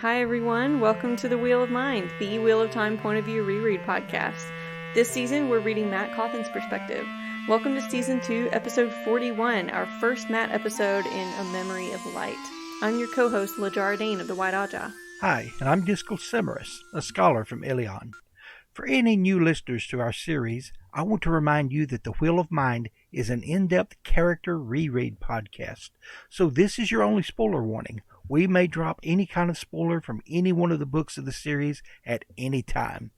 Hi everyone, welcome to The Wheel of Mind, the Wheel of Time point of view reread podcast. This season we're reading Matt Cawthon's perspective. Welcome to Season 2, Episode 41, our first Matt episode in A Memory of Light. I'm your co-host, Lajara Dane of the White Aja. Hi, and I'm Discal Cimarus, a scholar from Ilion. For any new listeners to our series, I want to remind you that The Wheel of Mind is an in-depth character reread podcast. So this is your only spoiler warning. We may drop any kind of spoiler from any one of the books of the series at any time.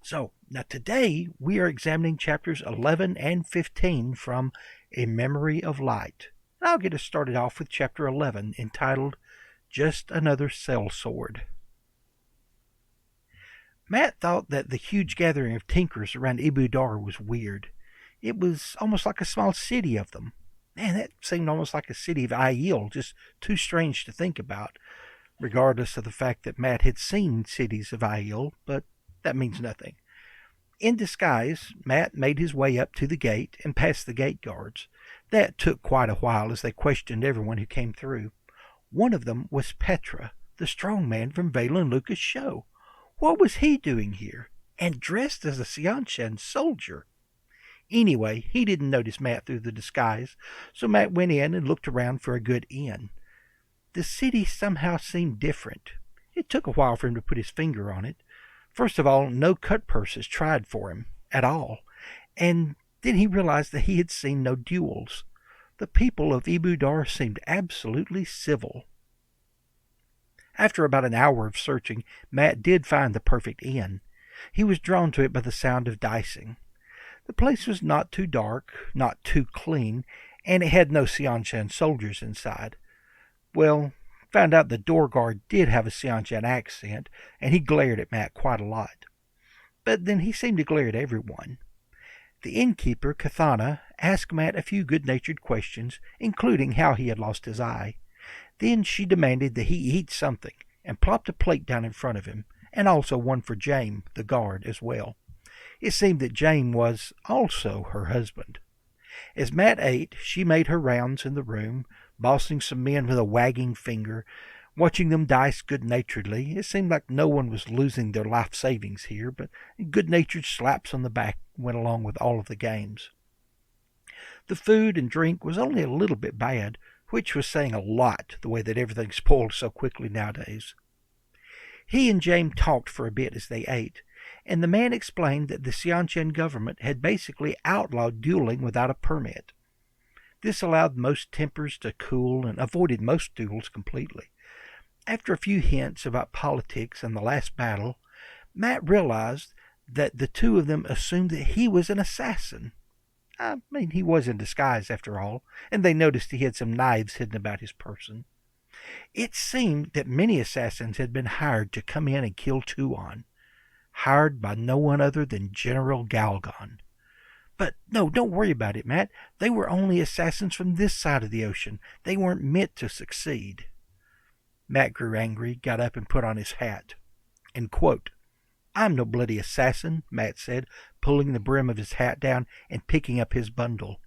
So, now today we are examining chapters 11 and 15 from A Memory of Light. I'll get us started off with chapter 11, entitled Just Another Sellsword. Matt thought that the huge gathering of tinkers around Ibu Dar was weird. It was almost like a small city of them. Man, that seemed almost like a city of Aiel, just too strange to think about, regardless of the fact that Matt had seen cities of Aiel, but that means nothing. In disguise, Matt made his way up to the gate and past the gate guards. That took quite a while as they questioned everyone who came through. One of them was Petra, the strong man from Valen Lucas' show. What was he doing here? And dressed as a Seanchan soldier? Anyway, he didn't notice Matt through the disguise, so Matt went in and looked around for a good inn. The city somehow seemed different. It took a while for him to put his finger on it. First of all, no cut purses tried for him at all, and then he realized that he had seen no duels. The people of Ibu Dar seemed absolutely civil. After about an hour of searching, Matt did find the perfect inn. He was drawn to it by the sound of dicing. The place was not too dark, not too clean, and it had no Seanchan soldiers inside. Well, found out the door guard did have a Seanchan accent, and he glared at Matt quite a lot. But then he seemed to glare at everyone. The innkeeper, Kathana, asked Matt a few good-natured questions, including how he had lost his eye. Then she demanded that he eat something, and plopped a plate down in front of him, and also one for Jaime, the guard, as well. It seemed that Jaime was also her husband. As Matt ate, she made her rounds in the room, bossing some men with a wagging finger, watching them dice good-naturedly. It seemed like no one was losing their life savings here, but good-natured slaps on the back went along with all of the games. The food and drink was only a little bit bad, which was saying a lot, the way that everything spoiled so quickly nowadays. He and Jaime talked for a bit as they ate, and the man explained that the Seanchan government had basically outlawed dueling without a permit. This allowed most tempers to cool and avoided most duels completely. After a few hints about politics and the last battle, Matt realized that the two of them assumed that he was an assassin. I mean, he was in disguise after all, and they noticed he had some knives hidden about his person. It seemed that many assassins had been hired to come in and kill Tuon, hired by no one other than General Galgon. But no, don't worry about it, Matt. They were only assassins from this side of the ocean. They weren't meant to succeed. Matt grew angry, got up and put on his hat. And quote, "I'm no bloody assassin," Matt said, pulling the brim of his hat down and picking up his bundle.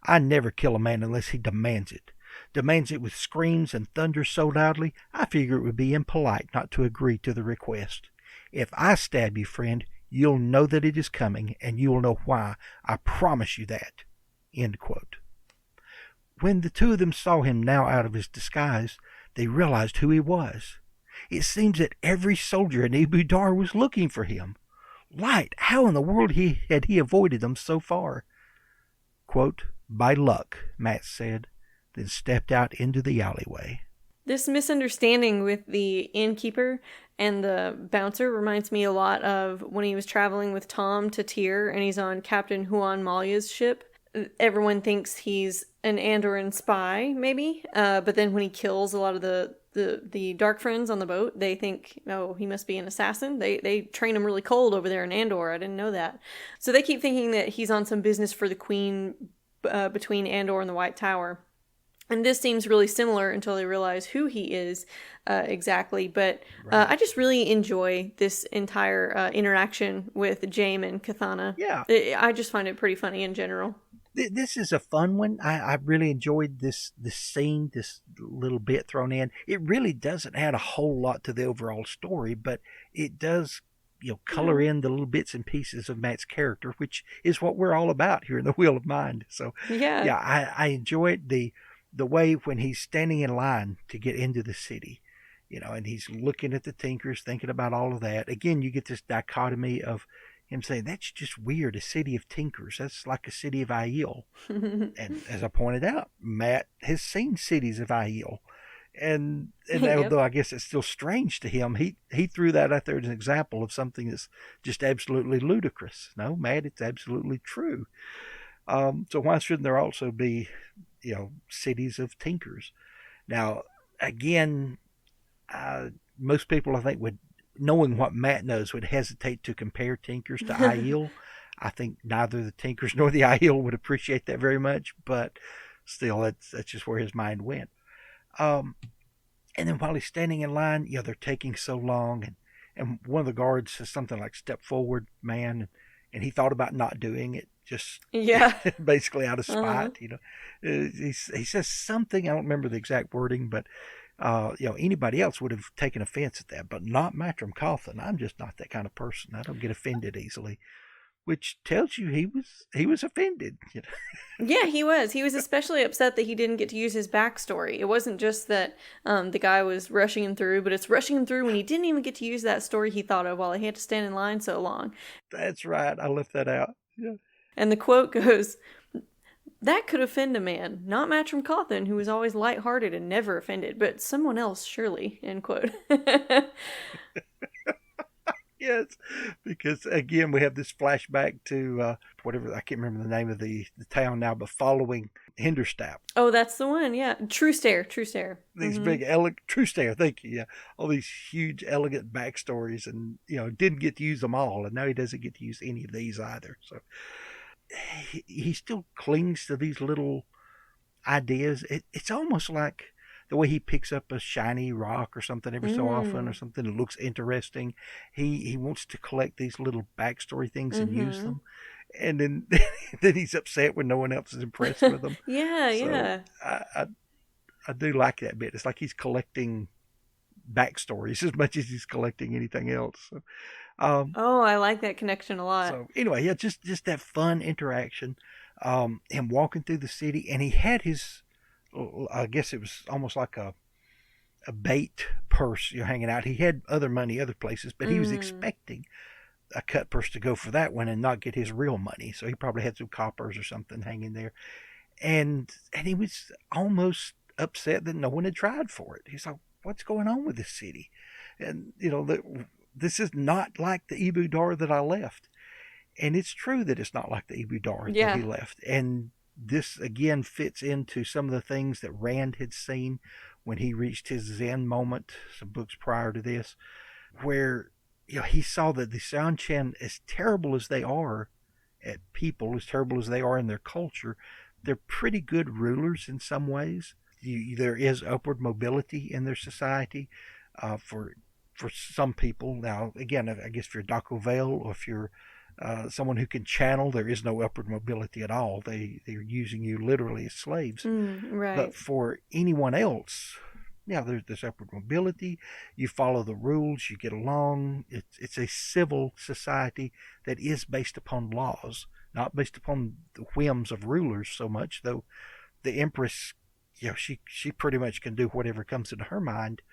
"I never kill a man unless he demands it. Demands it with screams and thunder so loudly, I figure it would be impolite not to agree to the request. If I stab you, friend, you'll know that it is coming, and you'll know why. I promise you that." End quote. When the two of them saw him now out of his disguise, they realized who he was. It seems that every soldier in Ibu Dar was looking for him. Light, how in the world had he avoided them so far? Quote, "By luck," Matt said, then stepped out into the alleyway. This misunderstanding with the innkeeper and the bouncer reminds me a lot of when he was traveling with Tom to Tyr and he's on Captain Huan Malya's ship. Everyone thinks he's an Andoran spy, maybe, but then when he kills a lot of the Dark Friends on the boat, they think, oh, he must be an assassin. They train him really cold over there in Andor. I didn't know that. So they keep thinking that he's on some business for the Queen between Andor and the White Tower. And this seems really similar until they realize who he is exactly. But I just really enjoy this entire interaction with Jaime and Kathana. Yeah. I just find it pretty funny in general. This is a fun one. I really enjoyed this scene, this little bit thrown in. It really doesn't add a whole lot to the overall story, but it does, color in the little bits and pieces of Matt's character, which is what we're all about here in the Wheel of Mind. So, Yeah. yeah, I enjoy it. The way when he's standing in line to get into the city, and he's looking at the Tinkers, thinking about all of that. Again, you get this dichotomy of him saying, that's just weird, a city of Tinkers. That's like a city of Aiel. And as I pointed out, Matt has seen cities of Aiel. And Yep. although I guess it's still strange to him, he threw that out there as an example of something that's just absolutely ludicrous. No, Matt, it's absolutely true. So why shouldn't there also be, cities of Tinkers? Now, again, most people I think would, knowing what Matt knows, would hesitate to compare Tinkers to Aiel. I think neither the Tinkers nor the Aiel would appreciate that very much, but still, that's just where his mind went. Um, and then while he's standing in line, they're taking so long, and one of the guards says something like, "Step forward, man," and he thought about not doing it, just Yeah. basically out of Uh-huh. spite. He says something, I don't remember the exact wording, but anybody else would have taken offense at that, but not Matrim Cawthon. I'm just not that kind of person. I don't get offended easily, which tells you he was offended. Yeah, he was. He was especially upset that he didn't get to use his backstory. It wasn't just that the guy was rushing him through, but it's rushing him through when he didn't even get to use that story he thought of while he had to stand in line so long. That's right. I left that out. Yeah. And the quote goes, "That could offend a man, not Matrim Cawthon, who was always light-hearted and never offended, but someone else, surely." End quote. Yes, because again we have this flashback to whatever, I can't remember the name of the town now, but following Hinderstap. Oh, that's the one. Yeah, True Stare. True Stare. These big elegant True Stare, thank you. Yeah, all these huge elegant backstories, and didn't get to use them all, and now he doesn't get to use any of these either. So he still clings to these little ideas. It's almost like the way he picks up a shiny rock or something every so often, or something that looks interesting. He wants to collect these little backstory things and use them, and then then he's upset when no one else is impressed with them. Yeah, So yeah. I do like that bit. It's like he's collecting backstories as much as he's collecting anything else. So, Oh, I like that connection a lot. so anyway, yeah, just that fun interaction. Him walking through the city, and he had his, I guess it was almost like a bait purse, hanging out. He had other money other places, but he was expecting a cut purse to go for that one and not get his real money. So he probably had some coppers or something hanging there, and he was almost upset that no one had tried for it. He's like, "What's going on with this city?" And this is not like the Ibu Dar that I left. And it's true that it's not like the Ibu Dar that he Yeah. left. And this again fits into some of the things that Rand had seen when he reached his Zen moment some books prior to this, where he saw that the Seanchan, as terrible as they are at people, as terrible as they are in their culture, they're pretty good rulers in some ways. There is upward mobility in their society for some people. Now, again, I guess if you're Dako Vale, or if you're someone who can channel, there is no upward mobility at all. They're using you literally as slaves. Right. But for anyone else, there's upward mobility. You follow the rules. You get along. It's a civil society that is based upon laws, not based upon the whims of rulers so much. Though the Empress, she pretty much can do whatever comes into her mind.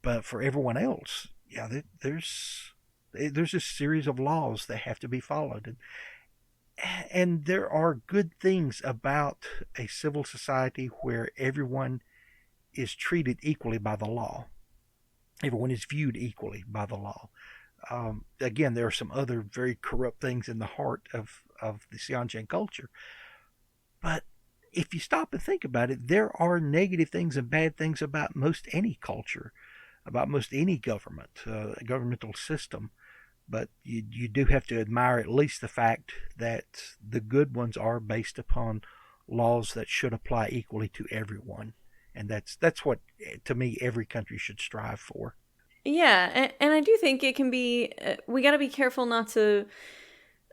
But for everyone else, there's a series of laws that have to be followed, and there are good things about a civil society where everyone is treated equally by the law. Everyone is viewed equally by the law. Again, there are some other very corrupt things in the heart of the Seanchan culture, but if you stop and think about it, there are negative things and bad things about most any culture, about most any governmental system. But you do have to admire at least the fact that the good ones are based upon laws that should apply equally to everyone, and that's what, to me, every country should strive for. Yeah, and I do think it can be. We got to be careful not to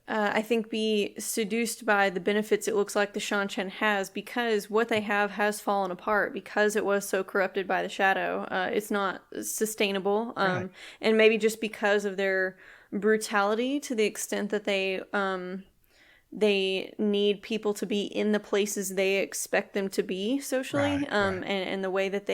I think, be seduced by the benefits it looks like the Shan-Chen has, because what they have has fallen apart because it was so corrupted by the shadow. It's not sustainable. Right. And maybe just because of their brutality, to the extent that they need people to be in the places they expect them to be socially, Right. and the way that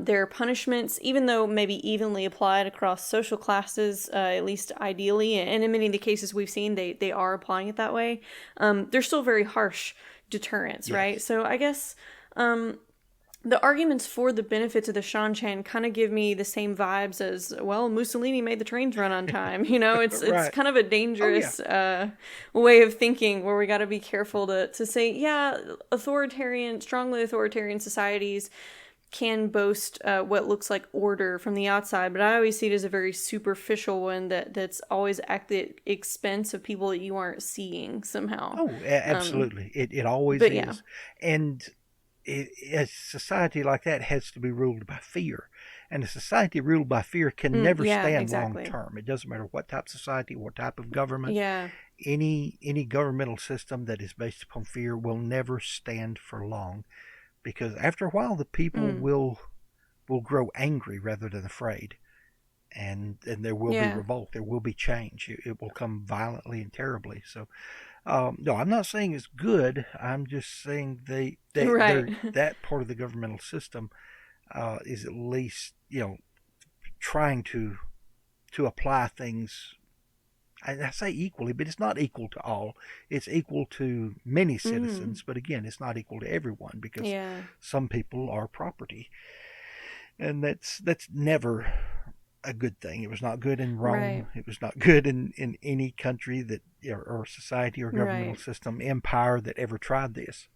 their punishments, even though maybe evenly applied across social classes, at least ideally, and in many of the cases we've seen, they are applying it that way. They're still very harsh deterrents, Yes. right? So I guess the arguments for the benefits of the Shan-Chen kind of give me the same vibes as, well, Mussolini made the trains run on time. You know, it's Right. kind of a dangerous way of thinking, where we got to be careful to say, yeah, strongly authoritarian societies can boast what looks like order from the outside, but I always see it as a very superficial one that's always at the expense of people that you aren't seeing somehow. Oh, absolutely. It always but is. yeah. And a society like that has to be ruled by fear. And a society ruled by fear can never stand exactly. long term. It doesn't matter what type of society, what type of government. Yeah. Any governmental system that is based upon fear will never stand for long, because after a while the people will grow angry rather than afraid, and there will be revolt, there will be change. It will come violently and terribly. So no, I'm not saying it's good. I'm just saying that part of the governmental system is at least, trying to apply things. I say equally, but it's not equal to all. It's equal to many citizens, but again, it's not equal to everyone, because some people are property, and that's never a good thing. It was not good in Rome. Right. It was not good in any country that, or society or governmental system, empire that ever tried this.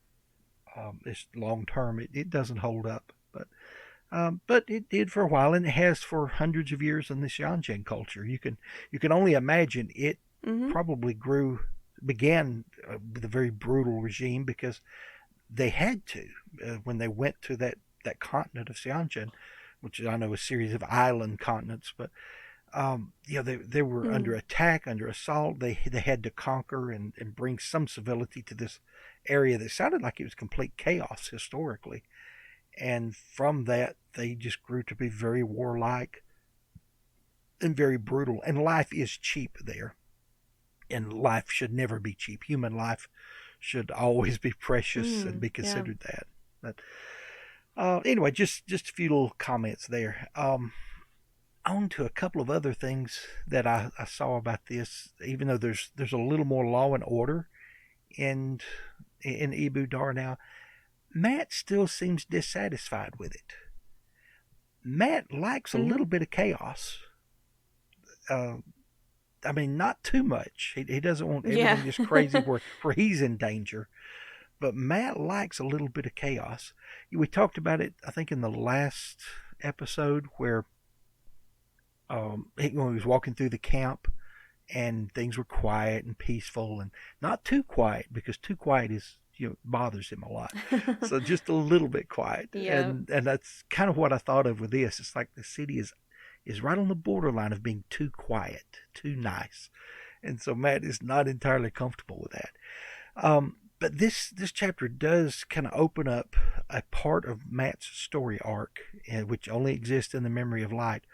It's long term. It doesn't hold up, but it did for a while, and it has for hundreds of years in the Xianjian culture. You can only imagine it probably began with a very brutal regime, because they had to when they went to that continent of Xianjian, which I know is a series of island continents, but they were under attack, under assault. They had to conquer and bring some civility to this area that sounded like it was complete chaos historically. And from that, they just grew to be very warlike and very brutal. And life is cheap there. And life should never be cheap. Human life should always be precious and be considered that. But anyway, just a few little comments there. On to a couple of other things that I saw about this. Even though there's a little more law and order in Ebou Dar now, Matt still seems dissatisfied with it. Matt likes a little bit of chaos. I mean, not too much. He doesn't want everything just crazy where he's in danger. But Matt likes a little bit of chaos. We talked about it, I think, in the last episode, where he was walking through the camp and things were quiet and peaceful, and not too quiet, because too quiet is, bothers him a lot. So just a little bit quiet. And that's kind of what I thought of with this. It's like the city is right on the borderline of being too quiet, too nice. And so Matt is not entirely comfortable with that. But this chapter does kind of open up a part of Matt's story arc, which only exists in the Memory of Light,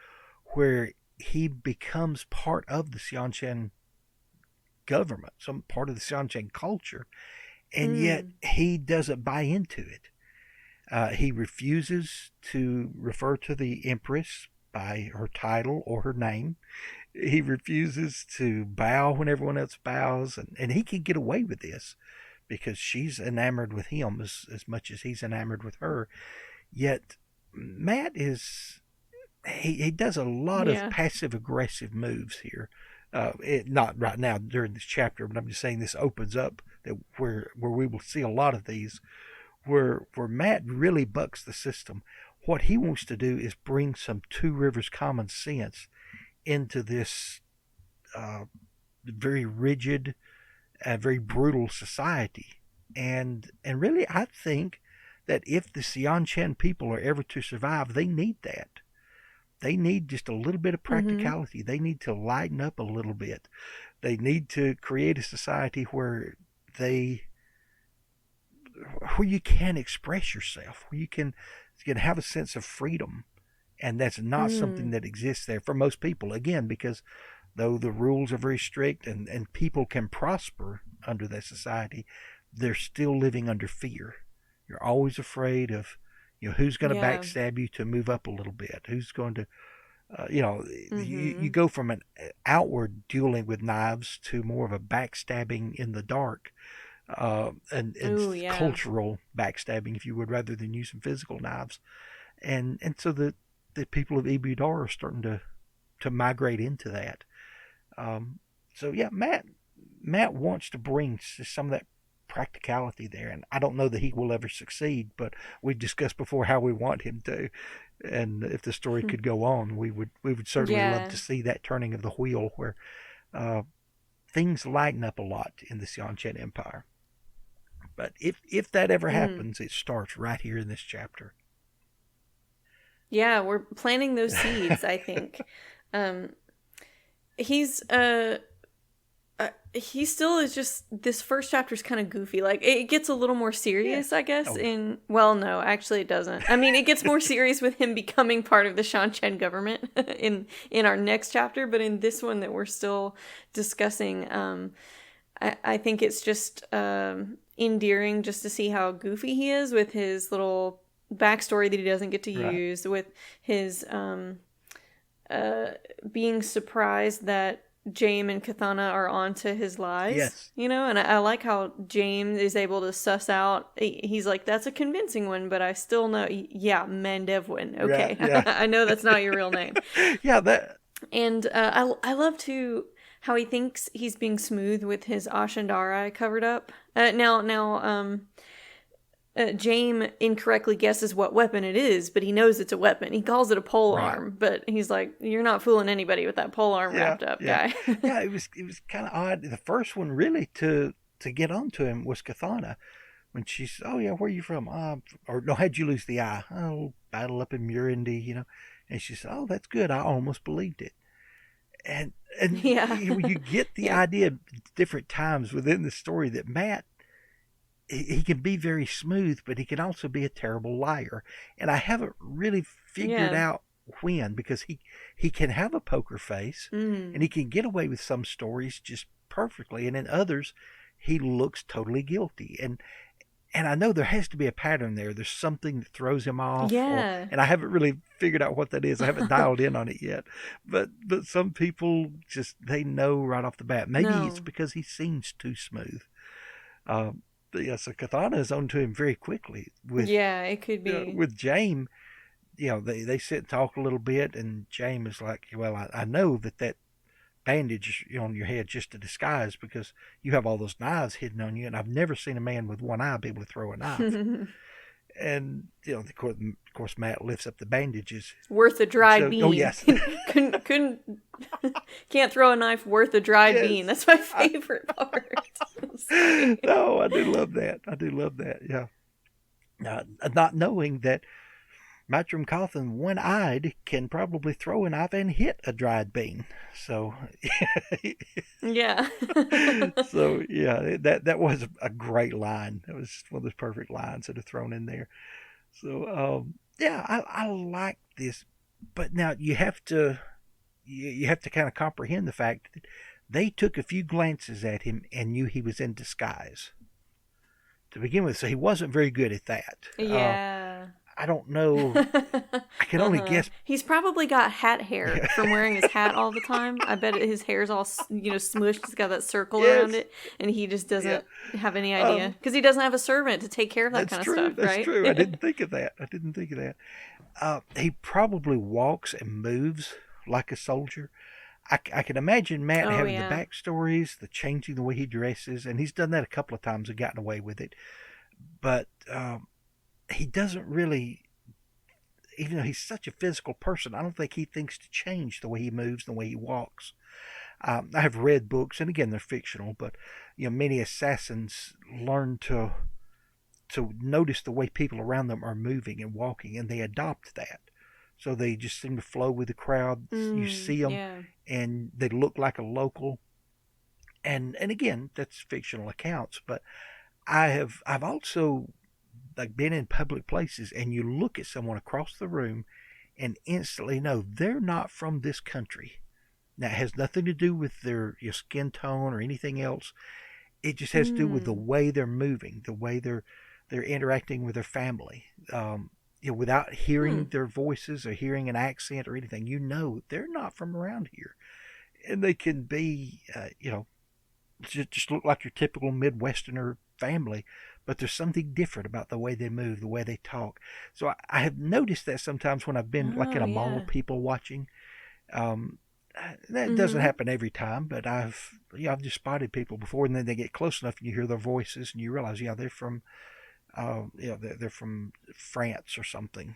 where he becomes part of the Xianqian government, some part of the Xianqian culture, and yet he doesn't buy into it. He refuses to refer to the Empress by her title or her name. He refuses to bow when everyone else bows, and he can get away with this because she's enamored with him as much as he's enamored with her. Yet Matt is... He does a lot of passive-aggressive moves here. Not right now during this chapter, but I'm just saying this opens up where we will see a lot of these, where Matt really bucks the system. What he wants to do is bring some Two Rivers common sense into this very rigid, very brutal society. And really, I think that if the Xianqian people are ever to survive, they need that. they need just a little bit of Mm-hmm. practicality. They need to lighten up a little bit. They need to create a society they where you can express yourself, where you can have a sense of freedom, and that's not something Mm. that exists there for most people. Again, because though the rules are very strict and people can prosper under that society, they're still living under fear. You're always afraid of, who's going to Yeah. backstab you to move up a little bit, who's going to, you know, you Mm-hmm. go from an outward dueling with knives to more of a backstabbing in the dark, and Oh, yeah. cultural backstabbing, if you would, rather than using physical knives. And so the people of Ibu Dar are starting to migrate into that. Um, so yeah, Matt wants to bring some of that practicality there, and I don't know that he will ever succeed. But we discussed before how we want him to, and if the story could go on, we would certainly love Yeah. to see that turning of the wheel where uh, things lighten up a lot in the Xianchen Empire. But if that ever Mm. happens, it starts right here in this chapter. Yeah, we're planting those seeds, I think. Um, he's he still is just, this first chapter is kind of goofy. Like it gets a little more Yeah. serious, I guess. Oh, In well, no, actually, it doesn't. I mean, it gets more serious with him becoming part of the Shan Chen government in our next chapter, but in this one that we're still discussing, I think it's just endearing just to see how goofy he is with his little backstory that he doesn't get to right. use, with his uh, being surprised that James and Katana are onto his lies, Yes. and I like how James is able to suss out. He's like, that's a convincing one, but I still know, yeah, Mandevwin. Right. Okay, Yeah. I know that's not your real name. Yeah. That. And I love too how he thinks he's being smooth with his Ashandara covered up. James incorrectly guesses what weapon it is, but he knows it's a weapon. He calls it a pole Right. arm, but he's like, "You're not fooling anybody with that pole arm Yeah. wrapped up, Yeah. guy." Yeah. It was kind of odd. The first one really to get onto him was Kathana when she's, oh yeah, where are you from? Or no, how'd you lose the eye? Oh, battle up in Murundi. And she said, oh, that's good. I almost believed it. And Yeah, you get the yeah, idea different times within the story that Matt, he can be very smooth, but he can also be a terrible liar. And I haven't really figured yeah. out when, because he can have a poker face and Mm. he can get away with some stories just perfectly, and in others he looks totally guilty. And I know there has to be a pattern there. There's something that throws him off, Yeah. and I haven't really figured out what that is. I haven't dialed in on it yet. But some people just, they know right off the bat. Maybe it's No. because he seems too smooth. But yeah, so Katana is onto him very quickly Yeah, it could be. with James. They sit and talk a little bit, and James is like, well, I know that bandage on your head just a disguise because you have all those knives hidden on you, and I've never seen a man with one eye be able to throw a knife. And of course, Matt lifts up the bandages. Worth a dried So, oh bean. yes, couldn't can't throw a knife worth a dried bean. yes. That's my favorite part. Sorry. No, I do love that. I do love that. Yeah, not knowing that Matrim Cawthon, one-eyed, can probably throw a knife and hit a dried bean. So, Yeah. so yeah, that was a great line. That was one of those perfect lines that are thrown in there. So, yeah, I like this, but now you have to kind of comprehend the fact that they took a few glances at him and knew he was in disguise to begin with. So he wasn't very good at that. Yeah. I don't know. I can only Uh-huh. guess. He's probably got hat hair from wearing his hat all the time. I bet his hair's all, smooshed. He's got that circle around Yes. it, and he just Yeah. doesn't have any idea Um, because he doesn't have a servant to take care of that that's kind of true. stuff, That's right? true. I didn't think of that. He probably walks and moves like a soldier. I can imagine Matt Oh having the yeah. backstories, the changing the way he dresses, and he's done that a couple of times and gotten away with it. But he doesn't really, even though he's such a physical person, I don't think he thinks to change the way he moves and the way he walks. I have read books, and again, they're fictional, but many assassins learn to notice the way people around them are moving and walking, and they adopt that. so they just seem to flow with the crowd. You see them, Yeah. and they look like a local. And again, that's fictional accounts, but I've also like been in public places, and you look at someone across the room, and instantly know they're not from this country. Now, it has nothing to do with their your skin tone or anything else. It just has to do with the Mm. way they're moving, the way they're interacting with their family. Without hearing Hmm. their voices or hearing an accent or anything, you know they're not from around here, and they can be, just look like your typical Midwesterner family, but there's something different about the way they move, the way they talk. So I have noticed that sometimes when I've been like in Oh, a mall yeah. of people watching. Um, that doesn't Mm-hmm. happen every time, but I've just spotted people before, and then they get close enough, and you hear their voices, and you realize, yeah, they're from, they're from France or something,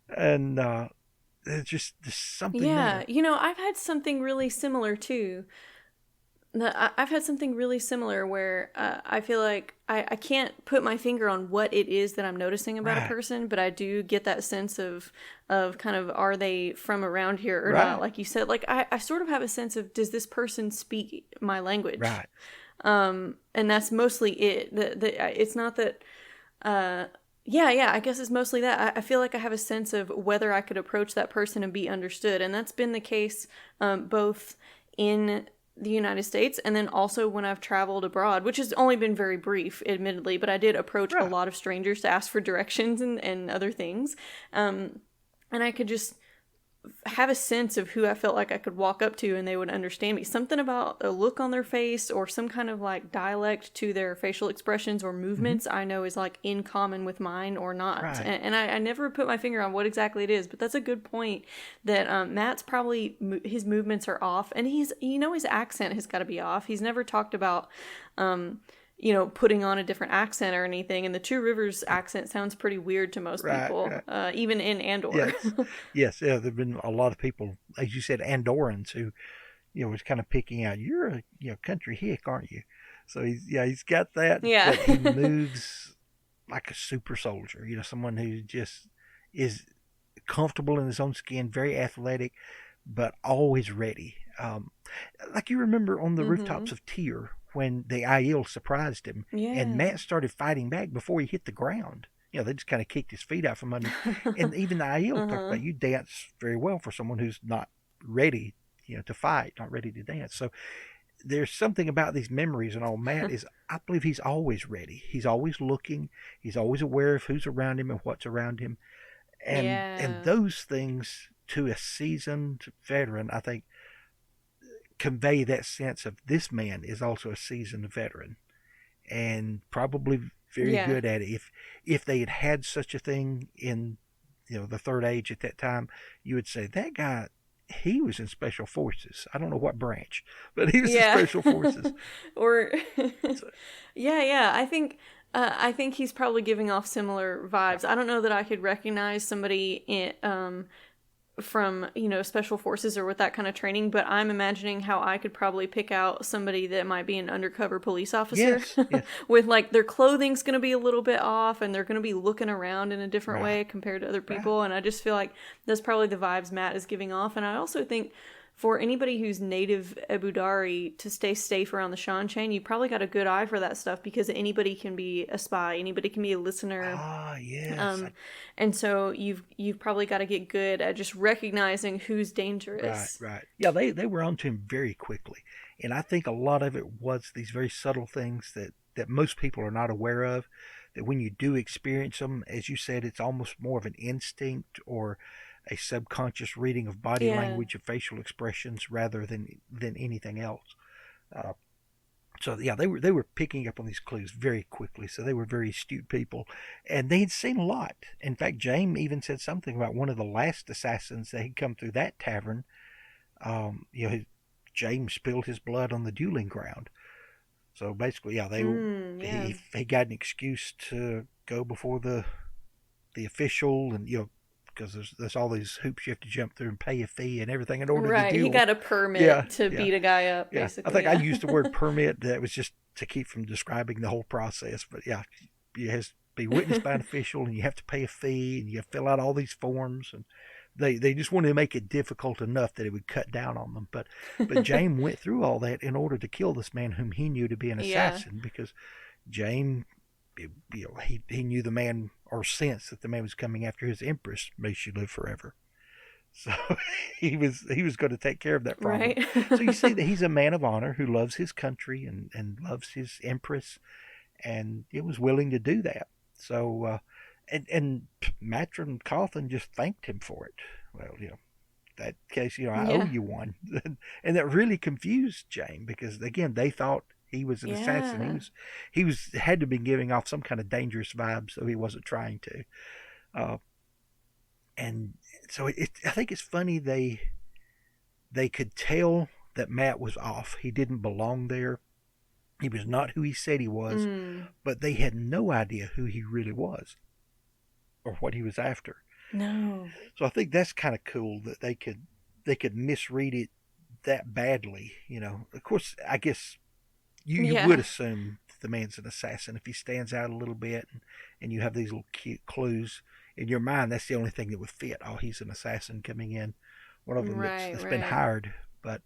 and there's something Yeah. there. I've had something really similar too. I've had something really similar where I feel like I can't put my finger on what it is that I'm noticing about a Right, person, but I do get that sense of kind of are they from around here or not? right, Like you said, like I sort of have a sense of does this person speak my language? right, And that's mostly it. It's not that. Yeah, I guess it's mostly that. I feel like I have a sense of whether I could approach that person and be understood, and that's been the case both in the United States and then also when I've traveled abroad, which has only been very brief, admittedly, but I did approach a right. lot of strangers to ask for directions and other things. And I could just have a sense of who I felt like I could walk up to and they would understand me. Something about a look on their face or some kind of like dialect to their facial expressions or Hmm. movements I know is like in common with mine or not. Right, And I never put my finger on what exactly it is, but that's a good point that Matt's probably, his movements are off and his accent has got to be off. He's never talked about, putting on a different accent or anything. And the Two Rivers accent sounds pretty weird to most right, people, right. even in Andor. Yes, yes. Yeah, there've been a lot of people, as you said, Andorans who was kind of picking out. You're a country hick, aren't you? So he's got that, Yeah. but he moves like a super soldier. Someone who just is comfortable in his own skin, very athletic, but always ready. Like you remember on the Mm-hmm. rooftops of Tyr when the Aiel surprised him, and Yeah. Matt started fighting back before he hit the ground. They just kind of kicked his feet out from under him. And even the Aiel talked Uh-huh. about you dance very well for someone who's not ready, to fight, not ready to dance. So there's something about these memories and all. Matt is, I believe, he's always ready. He's always looking. He's always aware of who's around him and what's around him, and Yeah. those things to a seasoned veteran, I think, convey that sense of this man is also a seasoned veteran and probably very Yeah. good at it. If they had had such a thing in the third age at that time, you would say that guy, he was in special forces. I don't know what branch, but he was in Yeah. special forces. Or So, yeah. I think he's probably giving off similar vibes. I don't know that I could recognize somebody from special forces or with that kind of training, but I'm imagining how I could probably pick out somebody that might be an undercover police officer yes, yes, with like their clothing's going to be a little bit off and they're going to be looking around in a different right, way compared to other right. people, and I just feel like that's probably the vibes Matt is giving off. And I also think for anybody who's native Ebudari to stay safe around the Shan chain, you probably got a good eye for that stuff because anybody can be a spy, anybody can be a listener, Ah, yes, um, and so you've probably got to get good at just recognizing who's right, dangerous. right. Yeah, they were onto him very quickly, and I think a lot of it was these very subtle things that most people are not aware of. That when you do experience them, as you said, it's almost more of an instinct or a subconscious reading of body Yeah. language, of facial expressions, rather than anything else. Uh, so yeah, they were picking up on these clues very quickly. So they were very astute people, and they had seen a lot. In fact, James even said something about one of the last assassins that had come through that tavern. James spilled his blood on the dueling ground. So basically, yeah, Yeah. he got an excuse to go before the official, and because there's all these hoops you have to jump through and pay a fee and everything in order to Right. He duel. got a Yeah, permit to yeah, beat a guy up, yeah. I basically. think I Yeah. used the word permit. That was just to keep from describing the whole process. But yeah, it has to be witnessed by an official, and you have to pay a fee, and you have to fill out all these forms, and They just wanted to make it difficult enough that it would cut down on them. But James went through all that in order to kill this man whom he knew to be an Yeah. assassin, because James, he knew the man, or sensed that the man was coming after his empress. May she live forever. So he was going to take care of that problem. Right. So you see that he's a man of honor who loves his country and loves his empress, and it was willing to do that. So and Matron Cawthon just thanked him for it. Well, that case, I owe Yeah. you one, and that really confused James, because again they thought he was an assassin. Yeah. He was had to be giving off some kind of dangerous vibe, so he wasn't trying to. Uh, and so I think it's funny they could tell that Matt was off. He didn't belong there. He was not who he said he was, Mm. but they had no idea who he really was or what he was after. No. So I think that's kind of cool that they could misread it that badly. Of course, I guess you Yeah. would assume the man's an assassin if he stands out a little bit, and you have these little cute clues in your mind. That's the only thing that would fit. Oh, he's an assassin coming in, one of them that's been Right. hired. But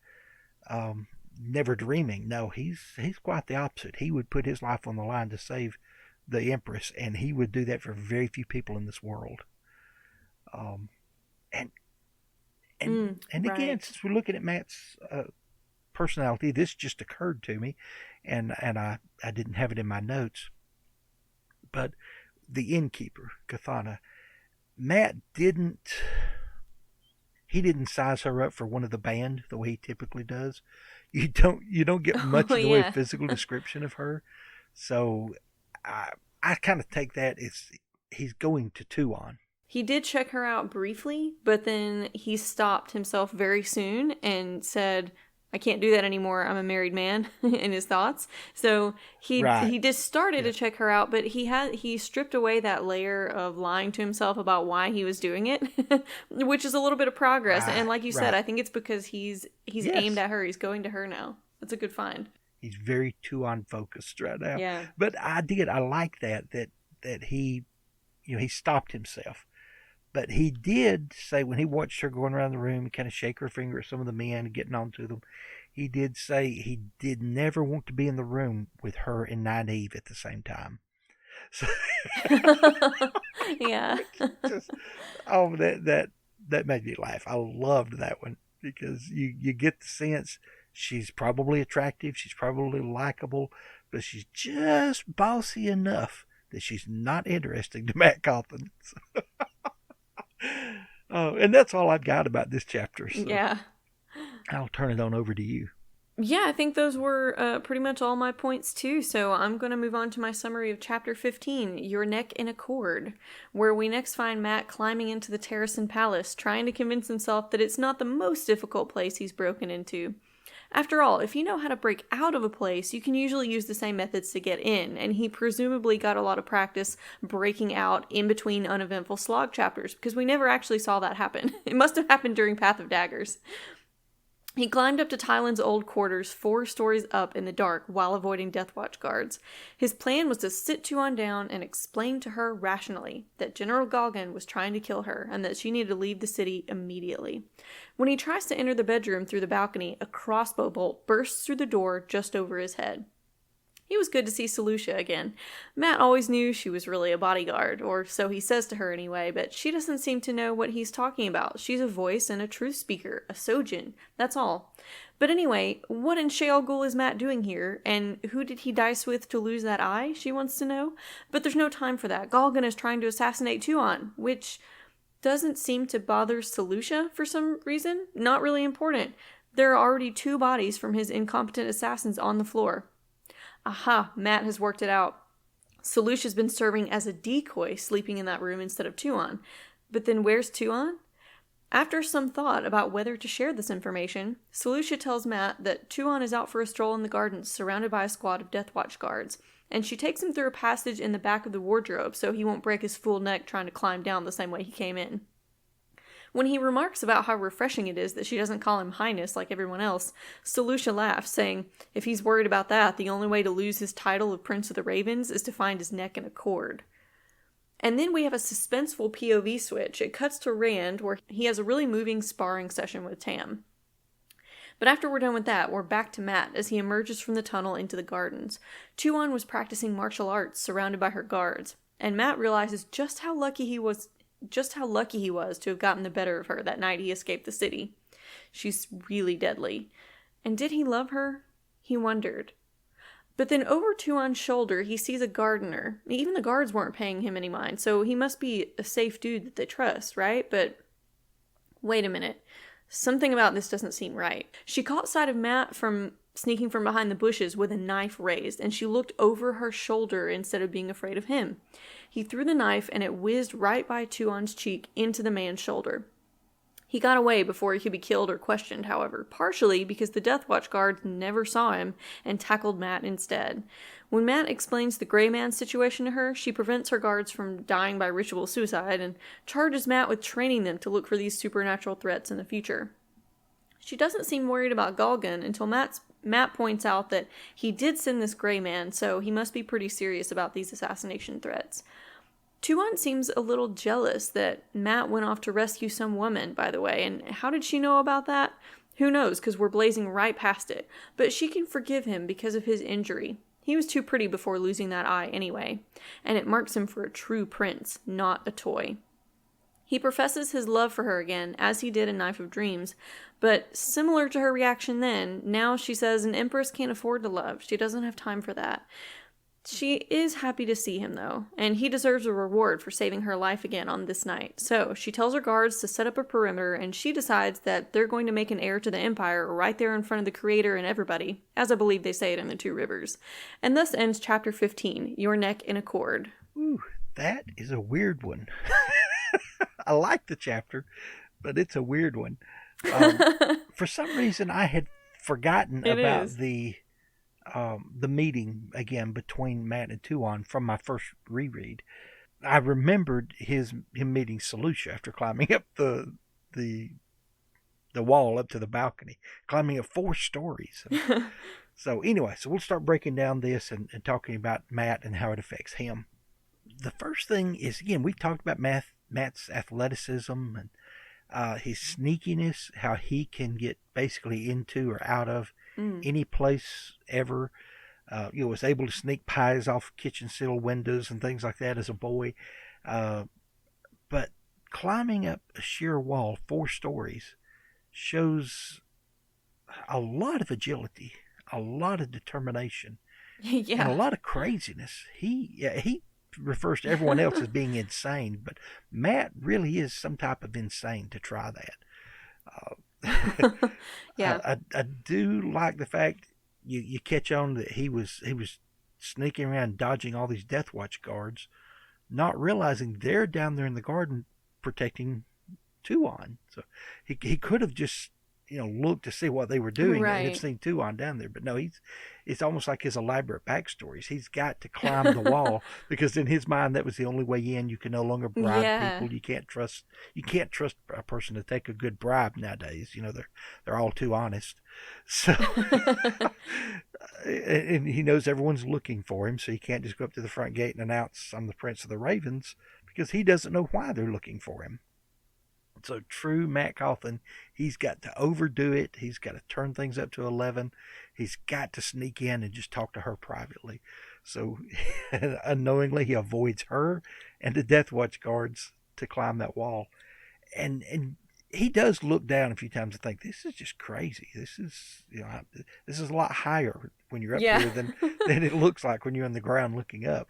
never dreaming, no, he's quite the opposite. He would put his life on the line to save the empress, and he would do that for very few people in this world. Um, and and again, Right. since we're looking at Matt's personality, this just occurred to me, and I didn't have it in my notes. But the innkeeper, Cathana, Matt didn't. He didn't size her up for one of the band the way he typically does. You don't get much Oh, in the way of yeah. physical description of her. So I kind of take that as he's going to Tuon. He did check her out briefly, but then he stopped himself very soon and said, I can't do that anymore. I'm a married man in his thoughts. So Right. he just started Yeah. to check her out, but he stripped away that layer of lying to himself about why he was doing it, which is a little bit of progress. And Right. like you said, Right. I think it's because he's aimed Yes. at her. He's going to her now. That's a good find. He's very Tuon focused right now. Yeah. But I like that he stopped himself. But he did say, when he watched her going around the room and kind of shake her finger at some of the men and getting on to them, he did say he did never want to be in the room with her and Nynaeve at the same time. So Yeah. just, oh, that made me laugh. I loved that one, because you get the sense she's probably attractive, she's probably likable, but she's just bossy enough that she's not interesting to Matt Cawthon. Oh, and that's all I've got about this chapter. So Yeah. I'll turn it on over to you. Yeah, I think those were pretty much all my points too. So I'm going to move on to my summary of chapter 15, Your Neck in a Cord, where we next find Matt climbing into the Terrasen Palace, trying to convince himself that it's not the most difficult place he's broken into. After all, if you know how to break out of a place, you can usually use the same methods to get in, and he presumably got a lot of practice breaking out in between uneventful slog chapters, because we never actually saw that happen. It must have happened during Path of Daggers. He climbed up to Tylan's old quarters 4 stories up in the dark while avoiding Deathwatch guards. His plan was to sit Tuon down and explain to her rationally that General Galgan was trying to kill her and that she needed to leave the city immediately. When he tries to enter the bedroom through the balcony, a crossbow bolt bursts through the door just over his head. It was good to see Selucia again. Matt always knew she was really a bodyguard, or so he says to her anyway, but she doesn't seem to know what he's talking about. She's a voice and a truth speaker, a Sojin, that's all. But anyway, what in Sheol Ghul is Matt doing here, and who did he dice with to lose that eye, she wants to know? But there's no time for that. Galgan is trying to assassinate Tuon, which doesn't seem to bother Selucia for some reason. Not really important. There are already 2 bodies from his incompetent assassins on the floor. Aha, Matt has worked it out. Selucia's been serving as a decoy, sleeping in that room instead of Tuon. But then where's Tuon? After some thought about whether to share this information, Selucia tells Matt that Tuon is out for a stroll in the gardens, surrounded by a squad of Deathwatch guards, and she takes him through a passage in the back of the wardrobe so he won't break his full neck trying to climb down the same way he came in. When he remarks about how refreshing it is that she doesn't call him Highness like everyone else, Selucia laughs, saying if he's worried about that, the only way to lose his title of Prince of the Ravens is to find his neck in a cord. And then we have a suspenseful POV switch. It cuts to Rand, where he has a really moving sparring session with Tam. But after we're done with that, we're back to Mat as he emerges from the tunnel into the gardens. Tuon was practicing martial arts, surrounded by her guards, and Mat realizes just how lucky he was to have gotten the better of her that night he escaped the city. She's really deadly. And did he love her? He wondered. But then over Tuon's shoulder, he sees a gardener. Even the guards weren't paying him any mind, so he must be a safe dude that they trust, right? But wait a minute. Something about this doesn't seem right. She caught sight of Mat from sneaking from behind the bushes with a knife raised, and she looked over her shoulder instead of being afraid of him. He threw the knife, and it whizzed right by Tuon's cheek into the man's shoulder. He got away before he could be killed or questioned, however, partially because the Death Watch guards never saw him and tackled Mat instead. When Mat explains the Grey Man situation to her, she prevents her guards from dying by ritual suicide and charges Mat with training them to look for these supernatural threats in the future. She doesn't seem worried about Galgan until Mat points out that he did send this Grey Man, so he must be pretty serious about these assassination threats. Tuon seems a little jealous that Mat went off to rescue some woman, by the way, and how did she know about that? Who knows, because we're blazing right past it. But she can forgive him because of his injury. He was too pretty before losing that eye anyway, and it marks him for a true prince, not a toy. He professes his love for her again, as he did in Knife of Dreams, but similar to her reaction then, now she says an empress can't afford to love. She doesn't have time for that. She is happy to see him, though, and he deserves a reward for saving her life again on this night. So she tells her guards to set up a perimeter, and she decides that they're going to make an heir to the Empire right there in front of the Creator and everybody, as I believe they say it in the Two Rivers. And thus ends Chapter 15, Your Neck in a Cord. Ooh, that is a weird one. I like the chapter, but it's a weird one. For some reason, I had forgotten about the meeting again between Mat and Tuon from my first reread. I remembered him meeting Selucia after climbing up the wall up to the balcony, climbing up 4 stories. So anyway, so we'll start breaking down this and talking about Mat and how it affects him. The first thing is, again, we've talked about Mat's athleticism and his sneakiness, how he can get basically into or out of any place ever. Was able to sneak pies off kitchen sill windows and things like that as a boy. But climbing up a sheer wall 4 stories shows a lot of agility, a lot of determination, and a lot of craziness. He refers to everyone else as being insane, but Mat really is some type of insane to try that. I do like the fact you catch on that he was sneaking around dodging all these Death Watch guards, not realizing they're down there in the garden protecting Tuon. So he could have just looked to see what they were doing and have seen Tuon down there, but no, it's almost like his elaborate backstories. He's got to climb the wall because in his mind that was the only way in. You can no longer bribe people. You can't trust a person to take a good bribe nowadays. They're all too honest. So and he knows everyone's looking for him, so he can't just go up to the front gate and announce I'm the Prince of the Ravens, because he doesn't know why they're looking for him. So true Mat Cauthon, he's got to overdo it. He's got to turn things up to 11. He's got to sneak in and just talk to her privately. So unknowingly, he avoids her and the Death Watch guards to climb that wall. And he does look down a few times and think, this is just crazy. This is a lot higher when you're up here than it looks like when you're on the ground looking up.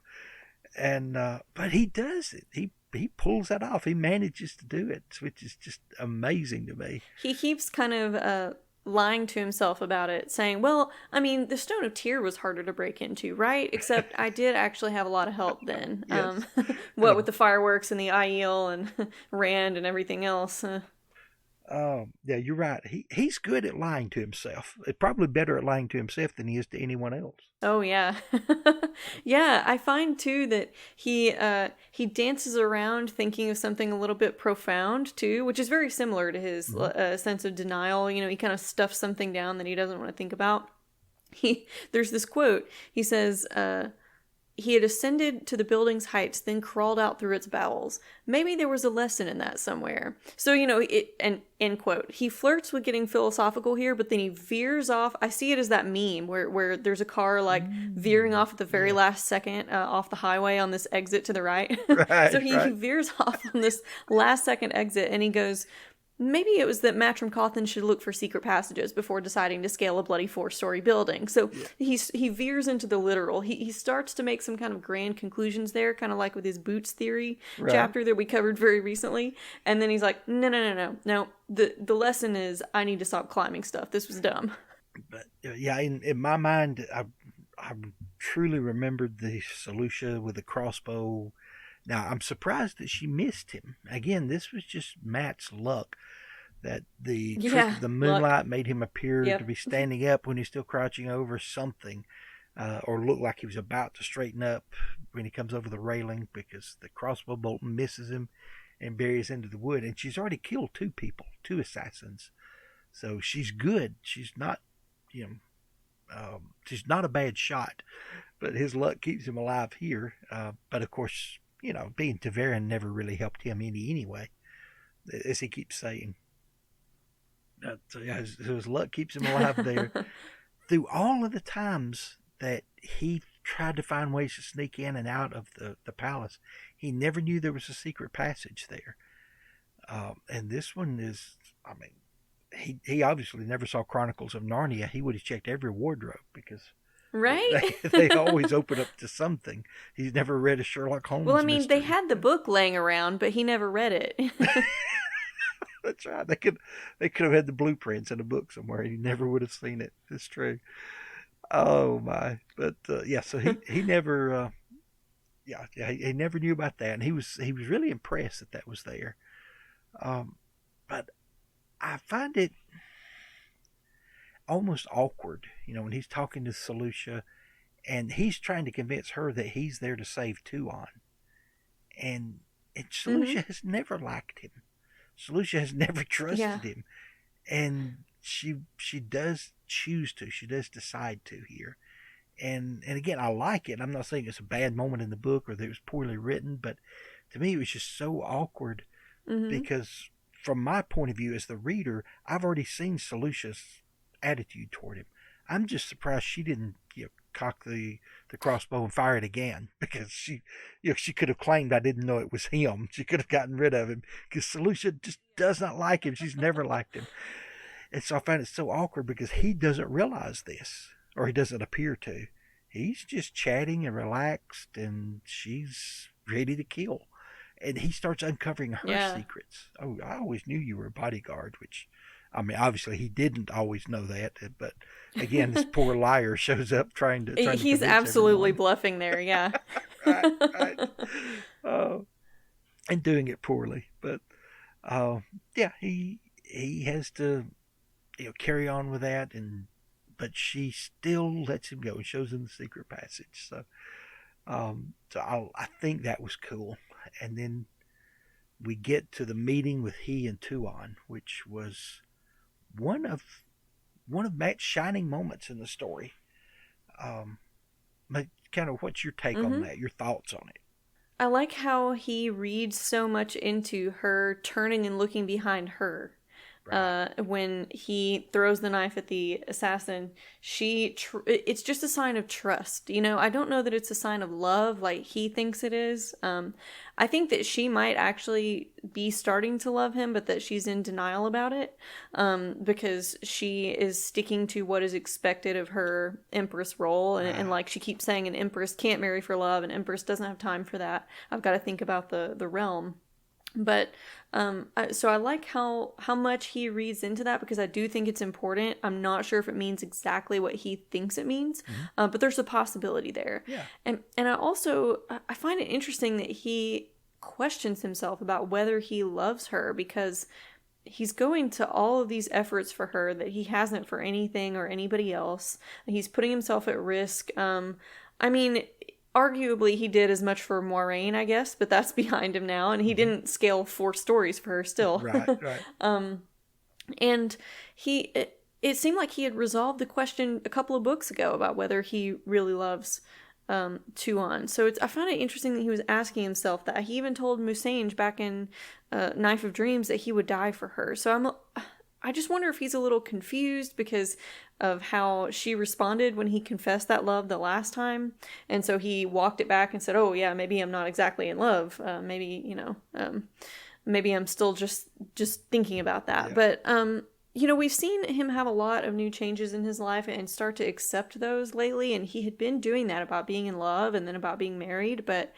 And but he does it. He pulls that off. He manages to do it, which is just amazing to me. He keeps kind of lying to himself about it, saying, well, I mean, the Stone of Tyr was harder to break into, right? Except I did actually have a lot of help then. Yes. With the fireworks and the Aiel and Rand and everything else. Yeah, you're right. He's good at lying to himself. Probably better at lying to himself than he is to anyone else. Oh yeah. Yeah, I find too that he dances around thinking of something a little bit profound too, which is very similar to his sense of denial. He kind of stuffs something down that he doesn't want to think about. There's this quote. He says, he had ascended to the building's heights, then crawled out through its bowels. Maybe there was a lesson in that somewhere. So, and end quote. He flirts with getting philosophical here, but then he veers off. I see it as that meme where there's a car veering off at the very last second off the highway on this exit to the right. Right, So he veers off on this last second exit, and he goes, maybe it was that Matrim Cawthon should look for secret passages before deciding to scale a bloody 4-story building. So he veers into the literal. He starts to make some kind of grand conclusions there, kind of like with his boots theory chapter that we covered very recently. And then he's like, no. The lesson is I need to stop climbing stuff. This was dumb. But yeah, in my mind, I truly remembered the Selucia with the crossbow. Now, I'm surprised that she missed him. Again, this was just Matt's luck that the trick of the moonlight made him appear to be standing up when he's still crouching over something, or look like he was about to straighten up when he comes over the railing, because the crossbow bolt misses him and buries into the wood. And she's already killed 2 people, 2 assassins. So she's good. She's not, she's not a bad shot. But his luck keeps him alive here. But of course, being Ta'veren never really helped him anyway, as he keeps saying. So his luck keeps him alive there. Through all of the times that he tried to find ways to sneak in and out of the palace, he never knew there was a secret passage there. And this one is, he obviously never saw Chronicles of Narnia. He would have checked every wardrobe, because right? they always open up to something. He's never read a Sherlock Holmes mystery. They had the book laying around, but he never read it. That's right. They could have had the blueprints in a book somewhere, and he never would have seen it. It's true. Oh my! But so he never, he never knew about that, and he was really impressed that was there. But I find it almost awkward, when he's talking to Selucia, and he's trying to convince her that he's there to save Tuon, and Selucia has never liked him. Selucia has never trusted him, and she does choose to. She does decide to here, and again, I like it. I'm not saying it's a bad moment in the book or that it was poorly written, but to me, it was just so awkward because, from my point of view as the reader, I've already seen Selucia's attitude toward him. I'm just surprised she didn't cock the crossbow and fire it again, because she could have claimed I didn't know it was him. She could have gotten rid of him, because Selucia just does not like him. She's never liked him. And so I find it so awkward because he doesn't realize this, or he doesn't appear to. He's just chatting and relaxed, and she's ready to kill. And he starts uncovering her secrets. Oh, I always knew you were a bodyguard, which, obviously he didn't always know that, but again, this poor liar shows up trying to he's absolutely everyone. Bluffing there, yeah. right. And doing it poorly, but he has to carry on with that, but she still lets him go and shows him the secret passage. So I think that was cool. And then we get to the meeting with he and Tuon, which was one of Matt's shining moments in the story. Kind of, what's your take on that? Your thoughts on it? I like how he reads so much into her turning and looking behind her. Right. When he throws the knife at the assassin, it's just a sign of trust. I don't know that it's a sign of love like he thinks it is. I think that she might actually be starting to love him, but that she's in denial about it, because she is sticking to what is expected of her empress role. And like she keeps saying, an empress can't marry for love, an empress doesn't have time for that. I've got to think about the realm. But so I like how much he reads into that, because I do think it's important. I'm not sure if it means exactly what he thinks it means, but there's a possibility there. Yeah. And I find it interesting that he questions himself about whether he loves her, because he's going to all of these efforts for her that he hasn't for anything or anybody else. He's putting himself at risk. Arguably, he did as much for Moiraine, I guess, but that's behind him now, and he didn't scale 4 stories for her still. Right. And it seemed like he had resolved the question a couple of books ago about whether he really loves Tuon. So I found it interesting that he was asking himself that. He even told Musange back in Knife of Dreams that he would die for her. So I just wonder if he's a little confused because of how she responded when he confessed that love the last time. And so he walked it back and said, oh yeah, maybe I'm not exactly in love. Maybe I'm still just thinking about that. Yeah. But, we've seen him have a lot of new changes in his life and start to accept those lately. And he had been doing that about being in love and then about being married. But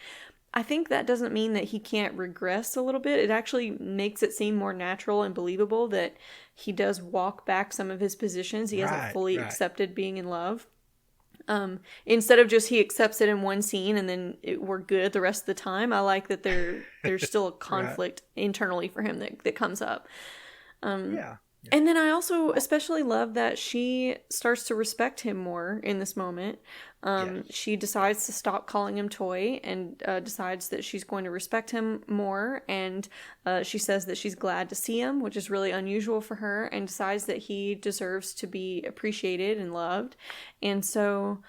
I think that doesn't mean that he can't regress a little bit. It actually makes it seem more natural and believable that he does walk back some of his positions. He hasn't fully accepted being in love. Instead of just he accepts it in one scene and then we're good the rest of the time. I like that there's still a conflict internally for him that comes up. Yeah. And then I also especially love that she starts to respect him more in this moment. She decides to stop calling him Toy and decides that she's going to respect him more. And she says that she's glad to see him, which is really unusual for her, and decides that he deserves to be appreciated and loved. And so,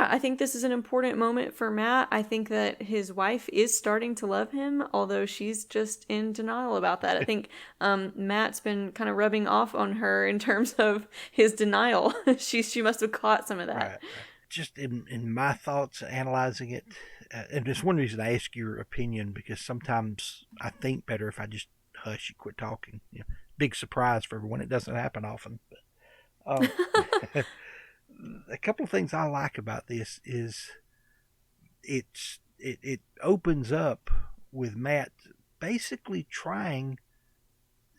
I think this is an important moment for Mat. I think that his wife is starting to love him, although she's just in denial about that. I think Mat's been kind of rubbing off on her in terms of his denial. She must have caught some of that. Right. Just in my thoughts, analyzing it, and it's one reason I ask your opinion, because sometimes I think better if I just hush and quit talking. Big surprise for everyone. It doesn't happen often. But, a couple of things I like about this is it opens up with Mat basically trying,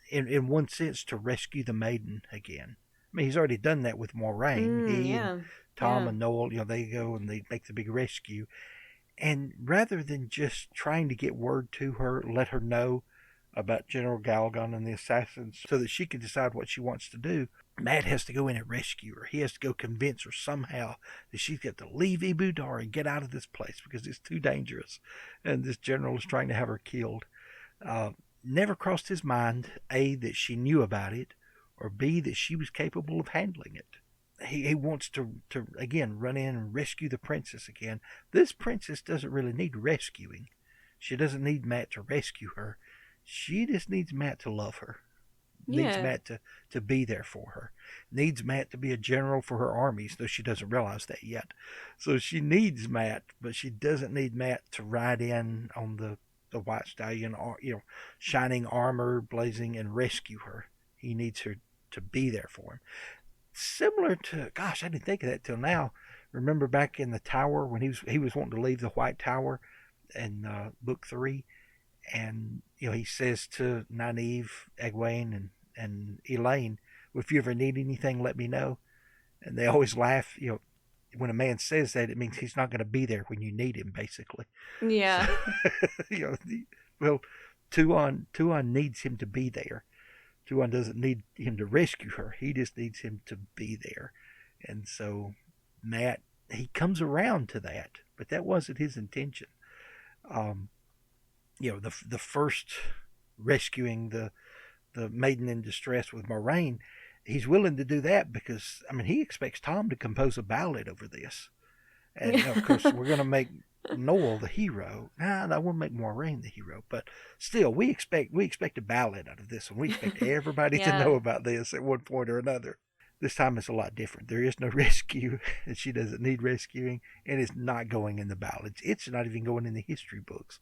in one sense, to rescue the maiden again. I mean, he's already done that with Moiraine. And Tom and Noel, they go and they make the big rescue. And rather than just trying to get word to her, let her know about General Galgon and the assassins so that she can decide what she wants to do, Mat has to go in and rescue her. He has to go convince her somehow that she's got to leave Ebou Dar and get out of this place because it's too dangerous. And this general is trying to have her killed. Never crossed his mind, A, that she knew about it, or B, that she was capable of handling it. He wants to again, run in and rescue the princess again. This princess doesn't really need rescuing. She doesn't need Mat to rescue her. She just needs Mat to love her. Needs Mat to be there for her. Needs Mat to be a general for her armies, though she doesn't realize that yet. So she needs Mat, but she doesn't need Mat to ride in on the white stallion, shining armor, blazing, and rescue her. He needs her to be there for him. Similar to, gosh, I didn't think of that till now. Remember back in the tower when he was wanting to leave the White Tower in book 3, and he says to Nynaeve, Egwene, and Elaine, well, if you ever need anything, let me know. And they always laugh. When a man says that, it means he's not going to be there when you need him, basically. Yeah. So, well, Tuon needs him to be there. Tuon doesn't need him to rescue her. He just needs him to be there. And so Mat, he comes around to that, but that wasn't his intention. The first rescuing the maiden in distress with Moiraine, he's willing to do that because, he expects Tom to compose a ballad over this. And, of course, we're going to make Noel the hero. I want to make Moiraine the hero. But still, we expect a ballad out of this, and we expect everybody to know about this at one point or another. This time it's a lot different. There is no rescue, and she doesn't need rescuing, and it's not going in the ballads. It's not even going in the history books,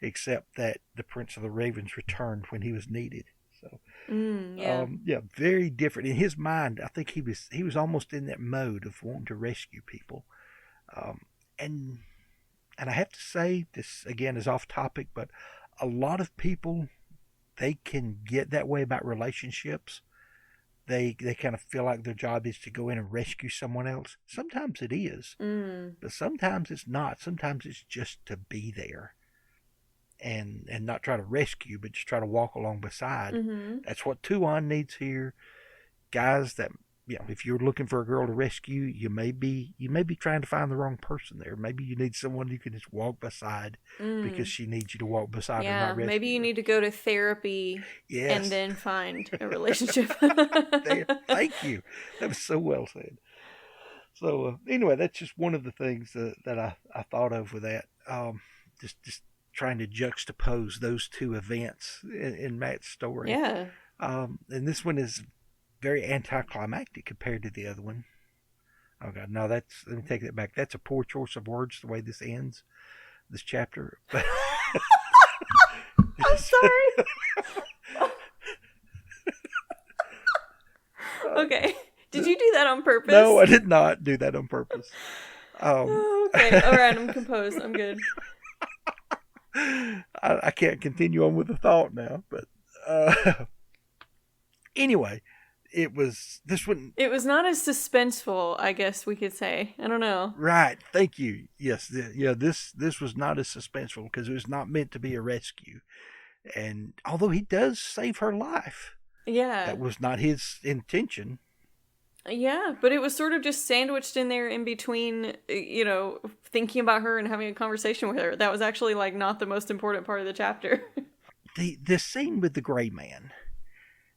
except that the Prince of the Ravens returned when he was needed. So, very different. In his mind, I think he was almost in that mode of wanting to rescue people. And I have to say, this again is off topic, but a lot of people, they can get that way about relationships. They kind of feel like their job is to go in and rescue someone else. Sometimes it is, but sometimes it's not. Sometimes it's just to be there and not try to rescue, but just try to walk along beside. Mm-hmm. That's what Tuon needs here. Guys, that if you're looking for a girl to rescue, you may be trying to find the wrong person there. Maybe you need someone you can just walk beside because she needs you to walk beside her, not rescue maybe you need to go to therapy and then find a relationship. Thank you. That was so well said. So anyway, that's just one of the things that I thought of with that. Just trying to juxtapose those two events in Matt's story. Yeah. And this one is very anticlimactic compared to the other one. Oh God, no, let me take that back. That's a poor choice of words the way this ends, this chapter. But I'm sorry. Okay. Did you do that on purpose? No, I did not do that on purpose. Okay. All right. I'm composed. I'm good. I can't continue on with the thought now, but anyway, this one. It was not as suspenseful, I guess we could say. I don't know. Right. Thank you. Yes. This was not as suspenseful because it was not meant to be a rescue. And although he does save her life, Yeah. that was not his intention. Yeah, but it was sort of just sandwiched in there in between, thinking about her and having a conversation with her. That was actually like not the most important part of the chapter. The scene with the gray man.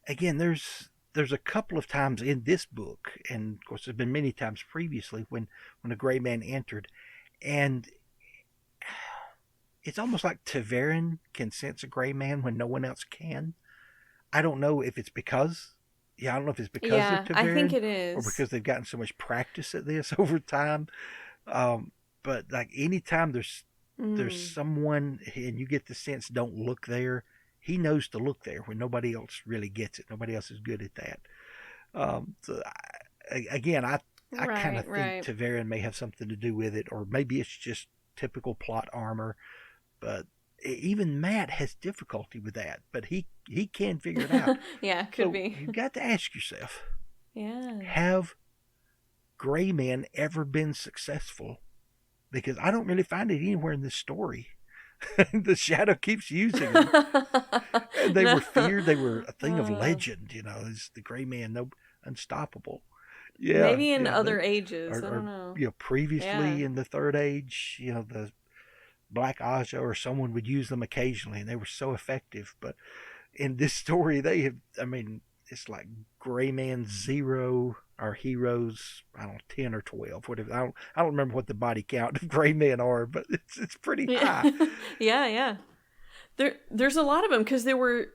Again, there's a couple of times in this book, and of course there's been many times previously when a gray man entered, and it's almost like Taverin can sense a gray man when no one else can. I don't know if it's because of Taverin, I think it is. or because they've gotten so much practice at this over time. But like anytime there's someone and you get the sense don't look there, he knows to look there when nobody else really gets it. Nobody else is good at that. So I kind of think Taverin may have something to do with it, or maybe it's just typical plot armor. But even Matt has difficulty with that, but he can figure it out. Yeah, could be. You've got to ask yourself, yeah, have gray men ever been successful? Because I don't really find it anywhere in this story. The Shadow keeps using them. And they were feared. They were a thing of legend. It's the gray man, no unstoppable. Yeah, maybe in other ages. I don't know. Previously in the Third Age, the Black Aja or someone would use them occasionally, and they were so effective. But in this story, it's like Gray Man 0, our heroes, I don't know, 10 or 12, whatever. I don't remember what the body count of Gray Men are, but it's pretty high. Yeah. There's a lot of them because there were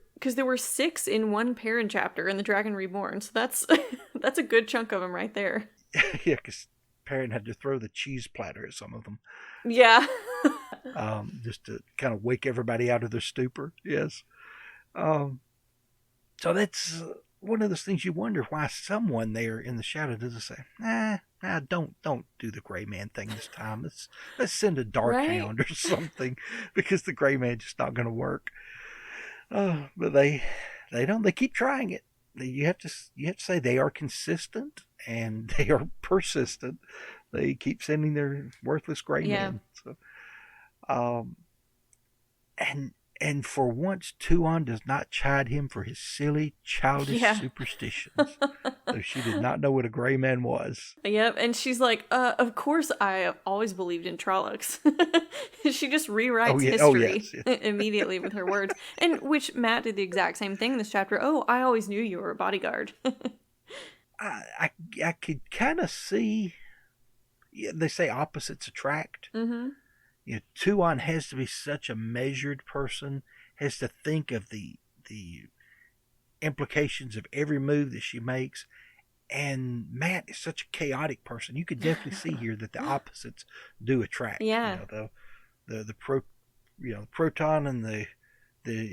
6 in one parent chapter in the Dragon Reborn, so that's that's a good chunk of them right there. Yeah, because Perrin had to throw the cheese platter at some of them. Yeah. Just to kind of wake everybody out of their stupor. Yes. So that's one of those things you wonder why someone there in the Shadow doesn't say, don't do the gray man thing this time. Let's send a dark hound or something, because the gray man just not going to work. But they don't. They keep trying it. You have to say they are consistent and they are persistent. They keep sending their worthless gray men. So, and for once, Tuon does not chide him for his silly, childish superstitions. So she did not know what a gray man was. Yep, and she's like, of course I always believed in Trollocs. She just rewrites history immediately with her words. And which Matt did the exact same thing in this chapter. Oh, I always knew you were a bodyguard. I could kind of see, they say opposites attract. Mm-hmm. Tuon has to be such a measured person, has to think of the implications of every move that she makes. And Matt is such a chaotic person. You could definitely see here that the opposites do attract. Yeah. The proton and the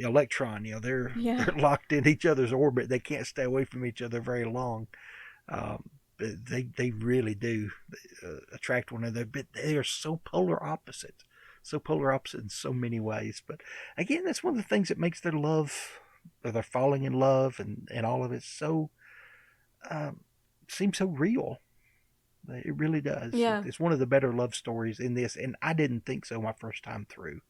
electron, they're locked in each other's orbit. They can't stay away from each other very long. They really do attract one another, but they are so polar opposite in so many ways. But again, that's one of the things that makes their love, or their falling in love, and all of it so seems so real. It really does. Yeah. It's one of the better love stories in this, and I didn't think so my first time through.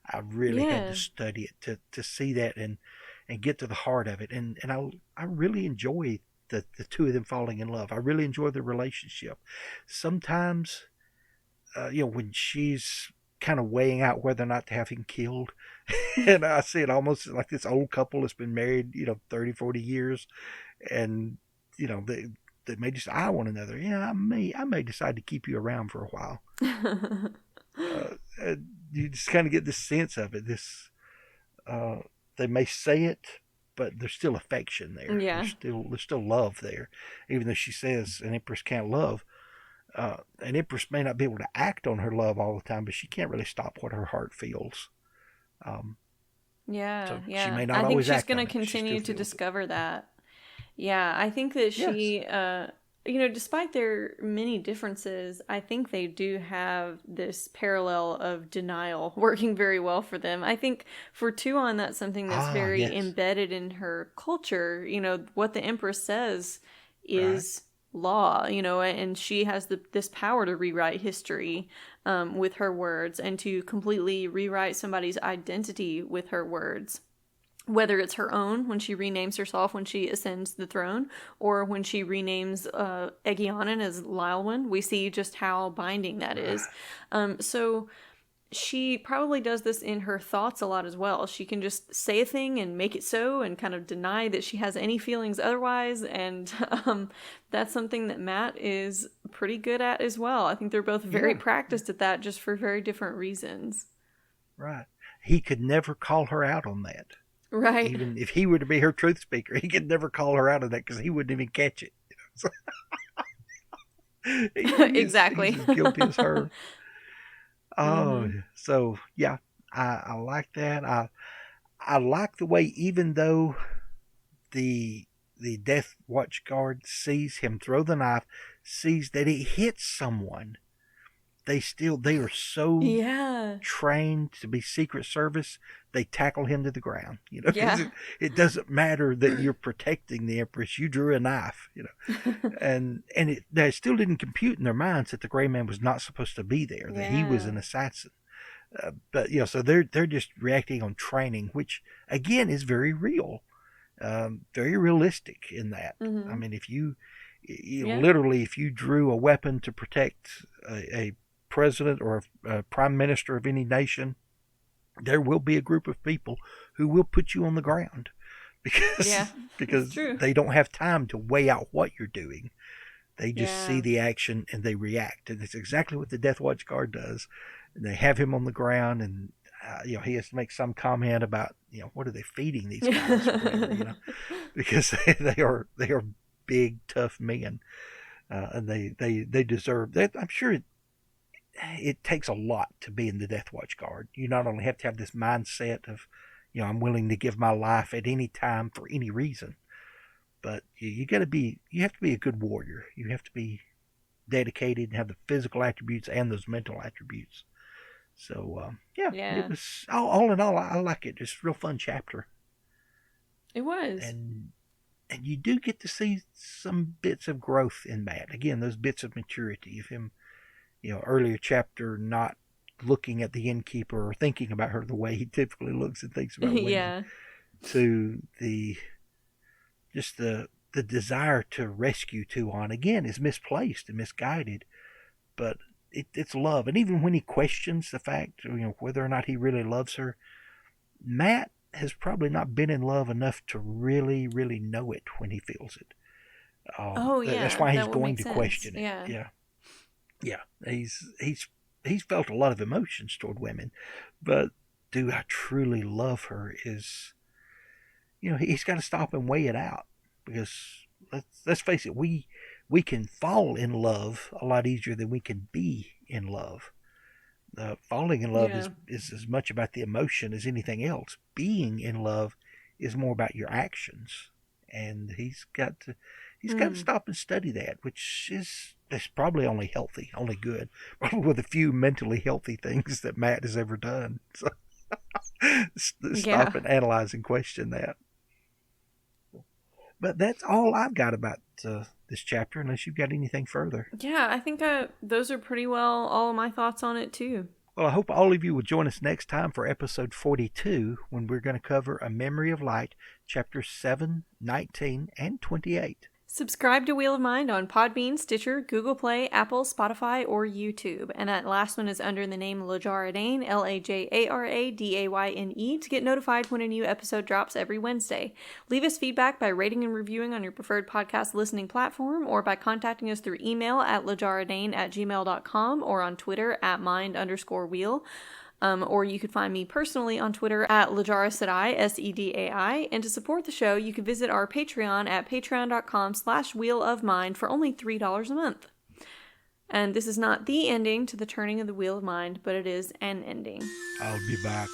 I really had to study it to see that and get to the heart of it, and I really enjoy the two of them falling in love. I really enjoy the relationship. Sometimes, when she's kind of weighing out whether or not to have him killed, and I see it almost like this old couple that's been married, 30, 40 years, and, they may just eye one another. Yeah, I may decide to keep you around for a while. You just kind of get this sense of it. They may say it, but there's still affection there. Yeah. There's still love there, even though she says an empress can't love. An empress may not be able to act on her love all the time, but she can't really stop what her heart feels. Yeah, So yeah. she may not I think always she's act going on to it. She continue still to feels it. discover that. Yeah, I think that she, Yes. despite their many differences, I think they do have this parallel of denial working very well for them. I think for Tuon, that's something that's Ah, very yes. embedded in her culture. What the Empress says Right. is law, and she has this power to rewrite history with her words and to completely rewrite somebody's identity with her words, whether it's her own when she renames herself when she ascends the throne, or when she renames Egionin as Lylwyn. We see just how binding that is. So she probably does this in her thoughts a lot as well. She can just say a thing and make it so and kind of deny that she has any feelings otherwise. And that's something that Mat is pretty good at as well. I think they're both very practiced at that, just for very different reasons. Right. He could never call her out on that. Right. Even if he were to be her truth speaker, he could never call her out on that because he wouldn't even catch it. So, Exactly. He's as guilty as her. Oh, so yeah, I like that. I like the way, even though the Death Watch guard sees him throw the knife, sees that it hits someone, they are so trained to be Secret Service. They tackle him to the ground. It doesn't matter that you're protecting the Empress. You drew a knife. And they still didn't compute in their minds that the Gray Man was not supposed to be there. That he was an assassin. But so they're just reacting on training, which again is very real, very realistic in that. I mean, if you literally, if you drew a weapon to protect a president or a prime minister of any nation, there will be a group of people who will put you on the ground because they don't have time to weigh out what you're doing. They just see the action and they react, and it's exactly what the Death Watch guard does. And they have him on the ground, and he has to make some comment about what are they feeding these guys, or whatever, because they are big tough men, and they deserve that. I'm sure it takes a lot to be in the Death Watch guard. You not only have to have this mindset of, I'm willing to give my life at any time for any reason, but you have to be a good warrior. You have to be dedicated and have the physical attributes and those mental attributes. So it was all in all, I like it. Just a real fun chapter. It was, and you do get to see some bits of growth in Mat. Again, those bits of maturity of him. Earlier chapter, not looking at the innkeeper or thinking about her the way he typically looks and thinks about women, to the desire to rescue Tuon, again, is misplaced and misguided, but it's love. And even when he questions the fact, whether or not he really loves her, Mat has probably not been in love enough to really, really know it when he feels it. That's why he's going to question it. Yeah, he's felt a lot of emotions toward women, but do I truly love her is, he's got to stop and weigh it out, because let's face it, we can fall in love a lot easier than we can be in love. Falling in love is as much about the emotion as anything else. Being in love is more about your actions, and he's got to stop and study that, which is probably only healthy, only good, probably with a few mentally healthy things that Mat has ever done. So stop and analyze and question that. But that's all I've got about this chapter, unless you've got anything further. Yeah, I think those are pretty well all of my thoughts on it too. Well, I hope all of you will join us next time for episode 42, when we're going to cover A Memory of Light, chapters 7, 19, and 28. Subscribe to Wheel of Mind on Podbean, Stitcher, Google Play, Apple, Spotify, or YouTube. And that last one is under the name Lajaradane, Lajaradayne, to get notified when a new episode drops every Wednesday. Leave us feedback by rating and reviewing on your preferred podcast listening platform, or by contacting us through email at lajaradane@gmail.com or on Twitter at mind_wheel. Or you could find me personally on Twitter at Lajara Sedai, Sedai. And to support the show, you can visit our Patreon at patreon.com/Wheel of Mind for only $3 a month. And this is not the ending to the turning of the Wheel of Mind, but it is an ending. I'll be back.